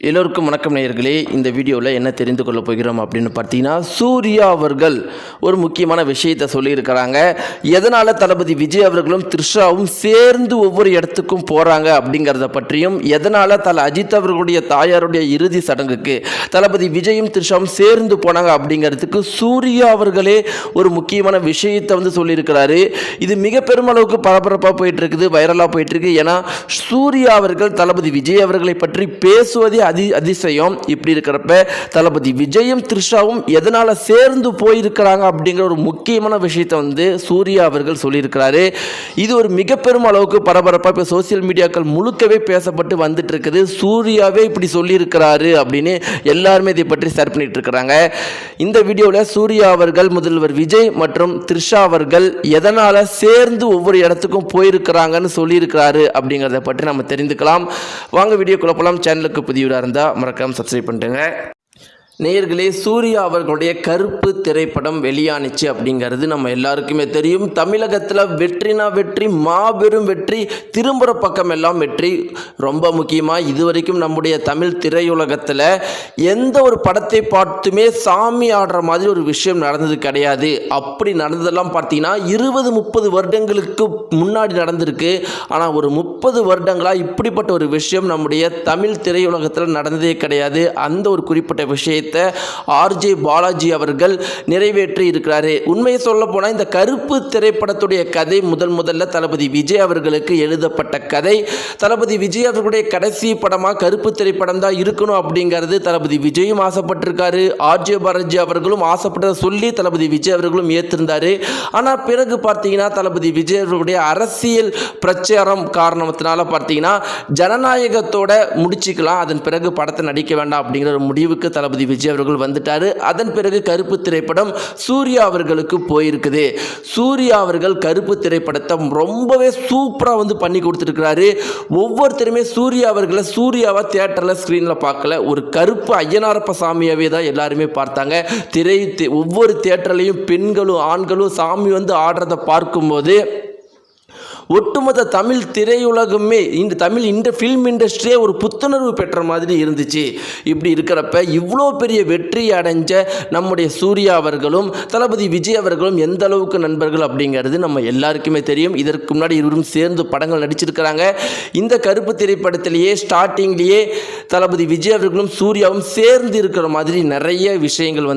எல்லோருக்கும் வணக்கம் நேயர்களே. இந்த வீடியோவில் என்ன தெரிந்து கொள்ள போகிறோம் அப்படின்னு பார்த்தீங்கன்னா, சூர்யா அவர்கள் ஒரு முக்கியமான விஷயத்தை சொல்லியிருக்கிறாங்க. எதனால் தளபதி விஜய் அவர்களும் த்ரிஷாவும் சேர்ந்து ஒவ்வொரு இடத்துக்கும் போகிறாங்க அப்படிங்கிறத பற்றியும், எதனால் அஜித் அவர்களுடைய தாயாருடைய இறுதி சடங்குக்கு தளபதி விஜயும் த்ரிஷாவும் சேர்ந்து போனாங்க அப்படிங்கிறதுக்கு சூர்யா அவர்களே ஒரு முக்கியமான விஷயத்தை சொல்லியிருக்கிறாரு. இது மிக பெருமளவுக்கு பரபரப்பாக போயிட்டு இருக்குது, வைரலாக போயிட்டு இருக்கு. ஏன்னா சூர்யா அவர்கள் தளபதி விஜய் அவர்களை பற்றி பேசுவதே அதிசயம். இப்படி இருக்கிறப்ப தளபதி விஜயும் த்ரிஷாவும் எதனால சேர்ந்து போயிருக்கிறாங்க அப்படிங்கிற ஒரு முக்கியமான விஷயத்தை சூர்யா அவர்கள் சொல்லியிருக்கிறாரு. இது ஒரு மிக பெரும் அளவுக்கு பரபரப்பாக இப்போ சோசியல் மீடியாக்கள் முழுக்கவே பேசப்பட்டு வந்துட்டு இருக்குது. சூர்யாவே இப்படி சொல்லியிருக்கிறாரு அப்படின்னு எல்லாருமே இதை பற்றி ஷேர் பண்ணிட்டு இருக்கிறாங்க. இந்த வீடியோவில் சூர்யா அவர்கள் முதல்வர் விஜய் மற்றும் த்ரிஷா அவர்கள் எதனால சேர்ந்து ஒவ்வொரு இடத்துக்கும் போயிருக்கிறாங்கன்னு சொல்லியிருக்கிறாரு அப்படிங்கிறத பற்றி நம்ம தெரிந்துக்கலாம். வாங்க வீடியோக்குள்ள போகலாம். சேனலுக்கு புதிய இருந்தால் மறக்காம சப்ஸ்கிரைப் பண்ணிட்டுங்க. நேயர்களே, சூர்யா அவர்களுடைய கருப்பு திரைப்படம் வெளியானிச்சு அப்படிங்கிறது நம்ம எல்லாருக்குமே தெரியும். தமிழகத்தில் வெற்றினா வெற்றி, மாபெரும் வெற்றி, திரும்புகிற பக்கம் எல்லாம் வெற்றி. ரொம்ப முக்கியமாக இதுவரைக்கும் நம்முடைய தமிழ் திரையுலகத்தில் எந்த ஒரு படத்தை பார்த்துமே சாமி ஆடுற மாதிரி ஒரு விஷயம் நடந்தது கிடையாது. அப்படி நடந்ததெல்லாம் பார்த்தீங்கன்னா 20-30 வருடங்களுக்கு முன்னாடி நடந்திருக்கு. ஆனால் ஒரு 30 வருடங்களாக இப்படிப்பட்ட ஒரு விஷயம் நம்முடைய தமிழ் திரையுலகத்தில் நடந்ததே கிடையாது. அந்த ஒரு குறிப்பிட்ட விஷயத்தை ஆர்ஜே பாலாஜி அவர்கள் நிறைவேற்றி இருக்கிறாரு. உண்மையை சொல்ல போனால் இந்த கருப்பு திரைப்படத்துடைய கதை முதல்ல தளபதி விஜய் அவர்களுக்கு எழுதப்பட்ட கதை. தளபதி விஜய் அவர்களுடைய கடைசி படமாக கருப்பு திரைப்படம் தான் இருக்கணும் அப்படிங்கிறது தளபதி விஜயும் ஆசைப்பட்டிருக்காரு. ஆர்ஜே பாலாஜி அவர்களும் ஆசைப்பட்டதை சொல்லி தளபதி விஜய் அவர்களும் ஏற்றிருந்தாரு. ஆனால் பிறகு பார்த்தீங்கன்னா தளபதி விஜய் அவர்களுடைய அரசியல் பிரச்சாரம் காரணத்தினால பார்த்தீங்கன்னா ஜனநாயகத்தோட முடிச்சுக்கலாம், அதன் பிறகு படத்தை நடிக்க வேண்டாம் அப்படிங்கிற ஒரு முடிவுக்கு தளபதி விஜய் அவர்கள் வந்துட்டாரு. அதன் பிறகு கருப்பு திரைப்படம் சூர்யா அவர்களுக்கு போயிருக்குது. சூர்யா அவர்கள் கருப்பு திரைப்படத்தை ரொம்பவே சூப்பராக பண்ணி கொடுத்துருக்கிறாரு. ஒவ்வொருத்தருமே சூர்யா அவர்களை சூர்யாவை தியேட்டரில் ஸ்க்ரீனில் பார்க்கல, ஒரு கருப்பு ஐயனாரப்ப சாமியாவே தான் எல்லாருமே பார்த்தாங்க. ஒவ்வொரு தியேட்டர்லையும் பெண்களும் ஆண்களும் சாமி ஆடுறதை பார்க்கும்போது ஒட்டுமொத்த தமிழ் திரையுலகமே, இந்த தமிழ் ஃபில்ம் இண்டஸ்ட்ரியே ஒரு புத்துணர்வு பெற்ற மாதிரி இருந்துச்சு. இப்படி இருக்கிறப்ப இவ்வளோ பெரிய வெற்றி அடைஞ்ச நம்முடைய சூர்யா அவர்களும் தளபதி விஜய் அவர்களும் எந்த அளவுக்கு நண்பர்கள் அப்படிங்கிறது நம்ம எல்லாருக்குமே தெரியும். இதற்கு முன்னாடி இருவரும் சேர்ந்து படங்கள் நடிச்சிருக்கிறாங்க. இந்த கருப்பு திரைப்படத்திலேயே ஸ்டார்டிங்லேயே தளபதி விஜய் அவர்களும் சூர்யாவும் சேர்ந்து இருக்கிற மாதிரி நிறைய விஷயங்கள்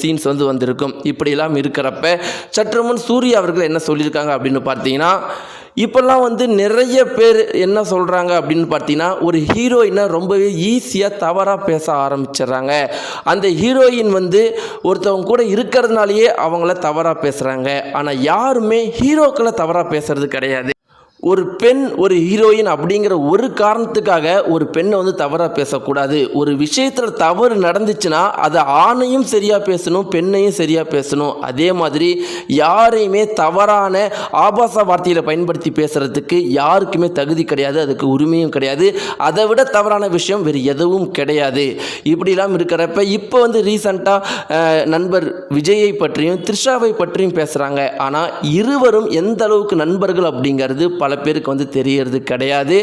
சீன்ஸ் வந்திருக்கும். இப்படியெல்லாம் இருக்கிறப்ப சற்று முன் சூர்யா அவர்கள் என்ன சொல்லியிருக்காங்க அப்படின்னு பார்த்தீங்கன்னா, இப்போல்லாம் நிறைய பேர் என்ன சொல்கிறாங்க அப்படின்னு பார்த்தீங்கன்னா, ஒரு ஹீரோயினை ரொம்பவே ஈஸியாக தவறாக பேச ஆரம்பிச்சிடுறாங்க. அந்த ஹீரோயின் ஒருத்தவங்க கூட இருக்கிறதுனாலேயே அவங்கள தவறாக பேசுகிறாங்க. ஆனால் யாருமே ஹீரோக்களை தவறாக பேசுறது கிடையாது. ஒரு பெண் ஒரு ஹீரோயின் அப்படிங்கிற ஒரு காரணத்துக்காக ஒரு பெண்ணை தவறாக பேசக்கூடாது. ஒரு விஷயத்தில் தவறு நடந்துச்சுன்னா அதை ஆணையும் சரியாக பேசணும், பெண்ணையும் சரியாக பேசணும். அதே மாதிரி யாரையுமே தவறான ஆபாச வார்த்தைகளை பயன்படுத்தி பேசுகிறதுக்கு யாருக்குமே தகுதி கிடையாது, அதுக்கு உரிமையும் கிடையாது. அதை விட தவறான விஷயம் வேறு எதுவும் கிடையாது. இப்படிலாம் இருக்கிறப்ப இப்போ ரீசண்டாக நண்பர் விஜயை பற்றியும் த்ரிஷாவை பற்றியும் பேசுகிறாங்க. ஆனால் இருவரும் எந்த அளவுக்கு நண்பர்கள் அப்படிங்கிறது பல பேருக்கு தெரியறது கிடையாது.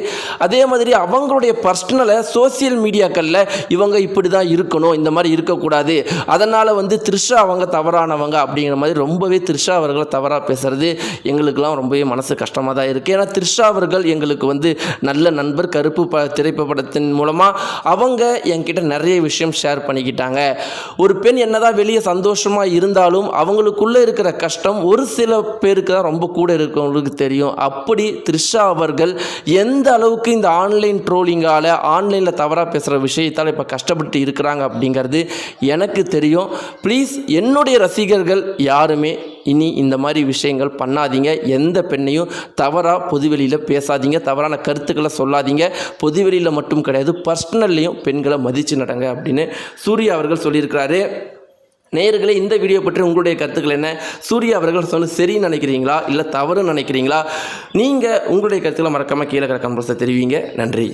அதே மாதிரி அவங்களுடைய பர்சனலை சோசியல் மீடியாக்களில் இவங்க இப்படி தான் இருக்கணும், இந்த மாதிரி இருக்கக்கூடாது, அதனால் த்ரிஷா அவங்க தவறானவங்க அப்படிங்கிற மாதிரி ரொம்பவே த்ரிஷா அவர்களை தவறாக பேசுறது எங்களுக்கெல்லாம் ரொம்பவே மனசு கஷ்டமாக தான் இருக்குது. ஏன்னா த்ரிஷா அவர்கள் எங்களுக்கு நல்ல நண்பர். கருப்பு திரைப்படத்தின் மூலமாக அவங்க என்கிட்ட நிறைய விஷயம் ஷேர் பண்ணிக்கிட்டாங்க. ஒரு பெண் என்னதான் வெளியே சந்தோஷமாக இருந்தாலும் அவங்களுக்குள்ளே இருக்கிற கஷ்டம் ஒரு சில பேருக்கு தான் ரொம்ப கூட இருக்கவங்களுக்கு தெரியும். அப்படி த்ரிஷா அவர்கள் எந்த அளவுக்கு இந்த ஆன்லைன் ட்ரோலிங்கால் ஆன்லைனில் தவறாக பேசுகிற விஷயத்தால் இப்போ கஷ்டப்பட்டு இருக்கிறாங்க அப்படிங்கிறது எனக்கு தெரியும். ப்ளீஸ் என்னுடைய ரசிகர்கள் யாருமே இனி இந்த மாதிரி விஷயங்கள் பண்ணாதீங்க. எந்த பெண்ணையும் தவறாக பொதுவெளியில் பேசாதீங்க, தவறான கருத்துக்களை சொல்லாதீங்க. பொதுவெளியில் மட்டும் கிடையாது, பர்சனல்லையும் பெண்களை மதித்து நடங்க அப்படின்னு சூர்யா அவர்கள் சொல்லியிருக்கிறாரு. நேயர்களே, இந்த வீடியோ பற்றி உங்களுடைய கருத்துக்கள் என்ன? சூர்யா அவர்கள் சரின்னு நினைக்கிறீங்களா இல்லை தவறுன்னு நினைக்கிறீங்களா? நீங்கள் உங்களுடைய கருத்துக்களை மறக்காமல் கீழே கமெண்ட் பாக்ஸில் தெரிவிங்க. நன்றி.